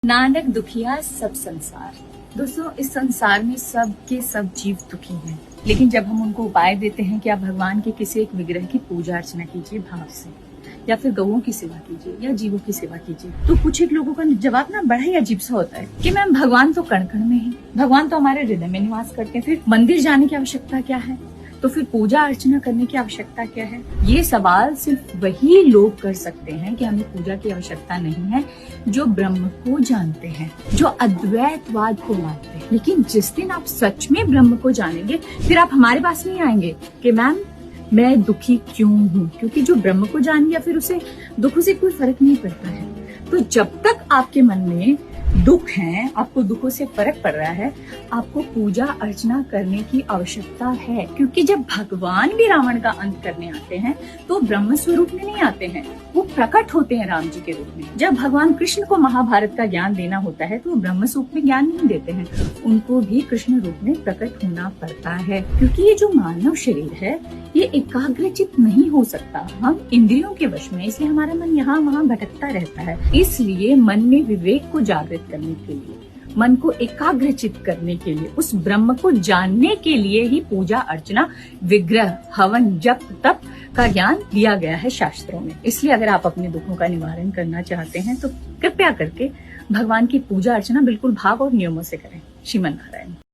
नानक दुखिया सब संसार। दोस्तों, इस संसार में सब के सब जीव दुखी हैं, लेकिन जब हम उनको उपाय देते हैं कि आप भगवान के किसी एक विग्रह की पूजा अर्चना कीजिए भाव से, या फिर गौओं की सेवा कीजिए या जीवों की सेवा कीजिए, तो कुछ एक लोगों का जवाब ना बड़ा ही अजीब सा होता है कि मैम भगवान तो कण कण में है, भगवान तो हमारे हृदय में निवास करते हैं, फिर मंदिर जाने की आवश्यकता क्या है, तो फिर पूजा अर्चना करने की आवश्यकता क्या है। ये सवाल सिर्फ वही लोग कर सकते हैं कि हमें पूजा की आवश्यकता नहीं है जो ब्रह्म को जानते हैं, जो अद्वैतवाद को मानते हैं। लेकिन जिस दिन आप सच में ब्रह्म को जानेंगे, फिर आप हमारे पास नहीं आएंगे कि मैम मैं दुखी क्यों हूँ, क्योंकि जो ब्रह्म को जान लिया फिर उसे दुखों से कोई फर्क नहीं पड़ता है। तो जब तक आपके मन में दुख है, आपको दुखों से फर्क पड़ रहा है, आपको पूजा अर्चना करने की आवश्यकता है, क्योंकि जब भगवान भी रावण का अंत करने आते हैं तो ब्रह्म स्वरूप में नहीं आते हैं, वो प्रकट होते हैं राम जी के रूप में। जब भगवान कृष्ण को महाभारत का ज्ञान देना होता है तो वो ब्रह्म स्वरूप में ज्ञान नहीं देते हैं, उनको भी कृष्ण रूप में प्रकट होना पड़ता है, क्योंकि ये जो मानव शरीर है ये एकाग्रचित नहीं हो सकता। हम इंद्रियों के वश में, इसलिए हमारा मन यहाँ वहाँ भटकता रहता है। इसलिए मन में विवेक को जागृत करने के लिए, मन को एकाग्रचित करने के लिए, उस ब्रह्म को जानने के लिए ही पूजा अर्चना, विग्रह, हवन, जप, तप का ज्ञान दिया गया है शास्त्रों में। इसलिए अगर आप अपने दुखों का निवारण करना चाहते हैं तो कृपया करके भगवान की पूजा अर्चना बिल्कुल भाव और नियमों से करें। श्रीमन नारायण।